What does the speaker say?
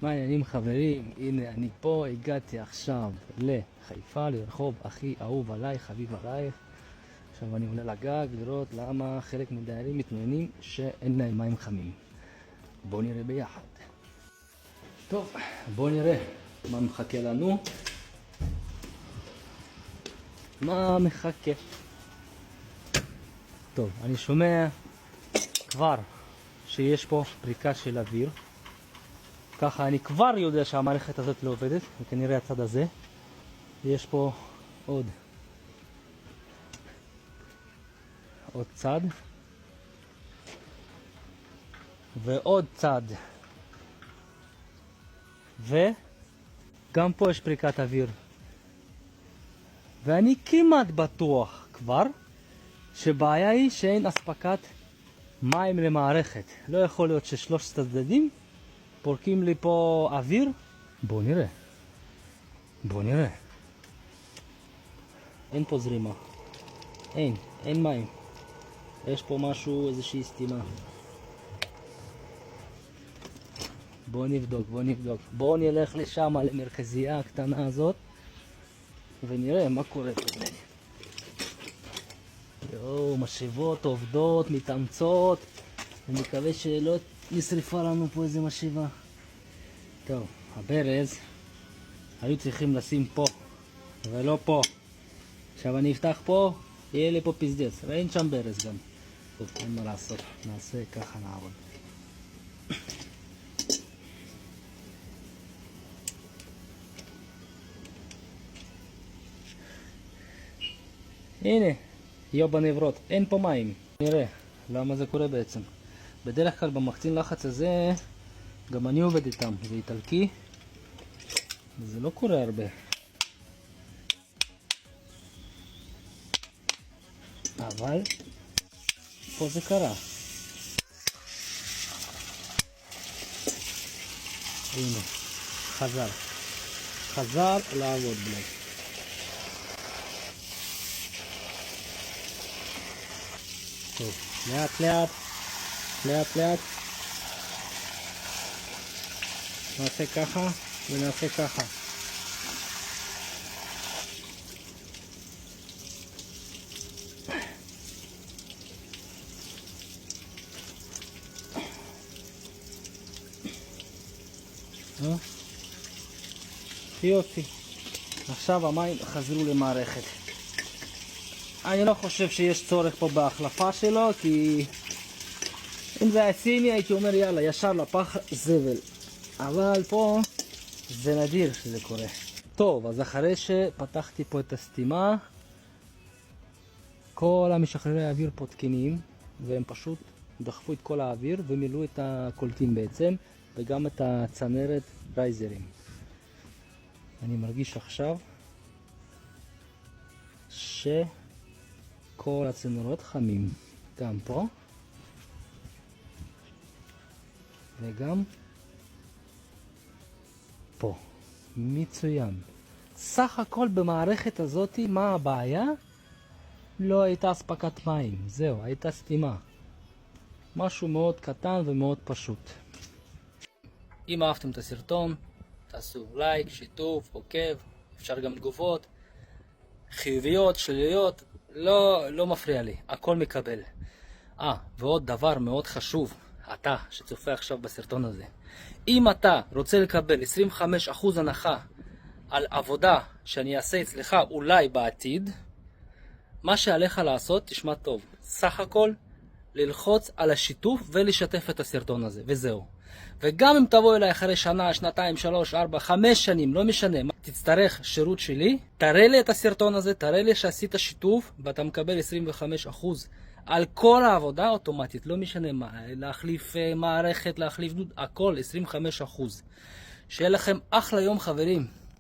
מה העניינים חברים? הנה אני פה, הגעתי עכשיו לחיפה, לרחוב הכי אהוב עליי, חביב עלייך. עכשיו אני עולה לגג לראות למה חלק מדיירים מתלוננים שאין להם מים חמים. בואו נראה ביחד. טוב, בואו נראה מה מחכה לנו. מה מחכה? טוב, אני שומע כבר שיש פה פריקה של אוויר. ככה אני כבר יודע שהמערכת הזאת לא עובדת, וכנראה הצד הזה. יש פה עוד צד ועוד צד, וגם פה יש פריקת אוויר, ואני כמעט בטוח כבר שבעיה היא שאין אספקת מים למערכת. לא יכול להיות ששלושת הצדדים פורקים לי פה אוויר. בואו נראה. אין פה זרימה, אין מים. יש פה משהו, איזושהי סתימה. בואו נבדוק. בואו נלך לשם, למרכזייה הקטנה הזאת, ונראה מה קורה פה. משאבות עובדות, מתאמצות. אני מקווה שלא נשרפה לנו פה איזה משאבה. טוב, הברז היו צריכים לשים פה ולא פה. עכשיו אני אפתח פה, יהיה לי פה פזדץ, ואין שם ברז גם. טוב, אין מה לעשות, נעשה ככה, נעבוד. הנה, יובה נברות, אין פה מים. נראה למה זה קורה בעצם. בדרך כלל במחצין לחץ הזה גם אני עובד איתם, זה איטלקי, וזה לא קורה הרבה. אבל פה זה קרה. הנה, חזר לעבוד בלי. טוב, לאט לאט נעשה ככה ונעשה ככה. יופי, עכשיו המים חזרו למערכת. אני לא חושב שיש צורך פה בהחלפה שלו, כי אם זה היה סיני הייתי אומר יאללה ישר לפח זבל, אבל פה זה נדיר שזה קורה. טוב, אז אחרי שפתחתי פה את הסתימה, כל המשחררי האוויר פה תקינים, והם פשוט דחפו את כל האוויר ומילאו את הקולטים בעצם, וגם את הצנרת רייזרים. אני מרגיש עכשיו שכל הצינורות חמים, גם פה וגם פה. מצוין. סך הכל במערכת הזאת, מה הבעיה? לא הייתה אספקת מים, זהו, הייתה סתימה. משהו מאוד קטן ומאוד פשוט. אם אהבתם את הסרטון, תעשו לייק, שיתוף, עוקב, אפשר גם תגובות, חיוביות, שליליות, לא מפריע לי, הכל מקבל. ועוד דבר מאוד חשוב, אתה שצופה עכשיו בסרטון הזה, אם אתה רוצה לקבל 25% הנחה על עבודה שאני אעשה אצלך אולי בעתיד, מה שעליך לעשות, תשמע טוב, סך הכל ללחוץ על השיתוף ולשתף את הסרטון הזה, וזהו. וגם אם תבוא אליי אחרי שנה, שנתיים, 3, 4, 5 שנים, לא משנה, תצטרך שירות שלי, תראה לי את הסרטון הזה, תראה לי שעשית שיתוף, ואתה מקבל 25% על כל העבודה אוטומטית, לא משנה מה, להחליף מערכת, להחליף דוד, הכל 25%. שיהיה לכם אחלה יום חברים.